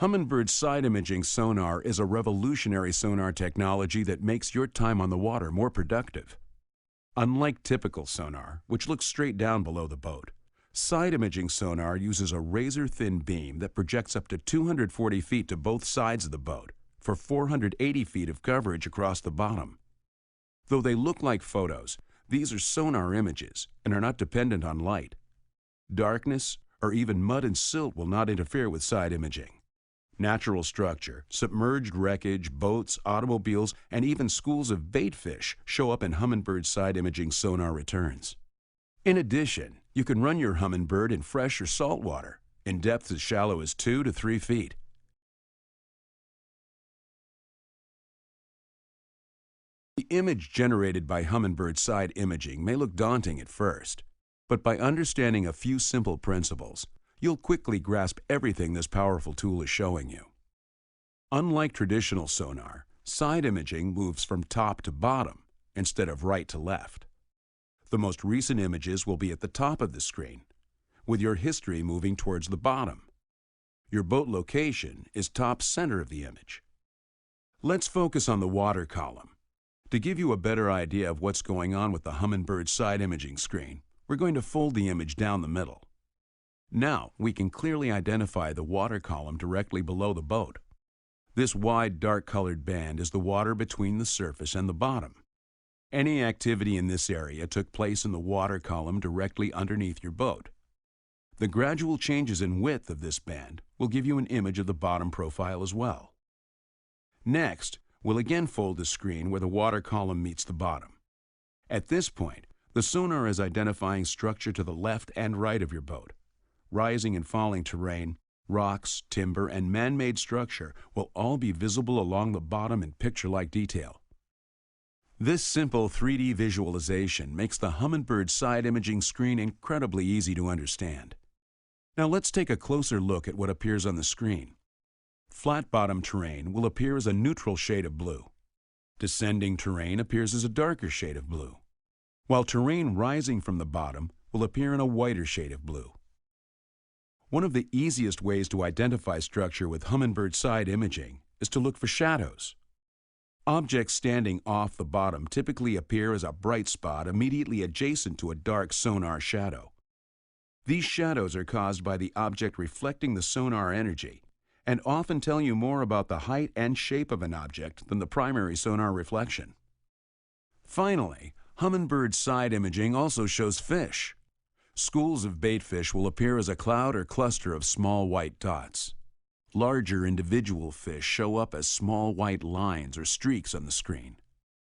Humminbird side imaging sonar is a revolutionary sonar technology that makes your time on the water more productive. Unlike typical sonar, which looks straight down below the boat, side imaging sonar uses a razor-thin beam that projects up to 240 feet to both sides of the boat for 480 feet of coverage across the bottom. Though they look like photos, these are sonar images and are not dependent on light. Darkness or even mud and silt will not interfere with side imaging. Natural structure, submerged wreckage, boats, automobiles, and even schools of bait fish show up in Humminbird side imaging sonar returns. In addition, you can run your Humminbird in fresh or salt water, in depths as shallow as 2 to 3 feet. The image generated by Humminbird side imaging may look daunting at first, but by understanding a few simple principles, you'll quickly grasp everything this powerful tool is showing you. Unlike traditional sonar, side imaging moves from top to bottom instead of right to left. The most recent images will be at the top of the screen, with your history moving towards the bottom. Your boat location is top center of the image. Let's focus on the water column. To give you a better idea of what's going on with the Humminbird side imaging screen, we're going to fold the image down the middle. Now we can clearly identify the water column directly below the boat. This wide dark-colored band is the water between the surface and the bottom. Any activity in this area took place in the water column directly underneath your boat. The gradual changes in width of this band will give you an image of the bottom profile as well. Next, we'll again fold the screen where the water column meets the bottom. At this point, the sonar is identifying structure to the left and right of your boat. Rising and falling terrain, rocks, timber, and man-made structure will all be visible along the bottom in picture-like detail. This simple 3D visualization makes the Humminbird side imaging screen incredibly easy to understand. Now let's take a closer look at what appears on the screen. Flat-bottom terrain will appear as a neutral shade of blue. Descending terrain appears as a darker shade of blue, while terrain rising from the bottom will appear in a whiter shade of blue. One of the easiest ways to identify structure with Humminbird side imaging is to look for shadows. Objects standing off the bottom typically appear as a bright spot immediately adjacent to a dark sonar shadow. These shadows are caused by the object reflecting the sonar energy and often tell you more about the height and shape of an object than the primary sonar reflection. Finally, Humminbird side imaging also shows fish. Schools of bait fish will appear as a cloud or cluster of small white dots. Larger individual fish show up as small white lines or streaks on the screen.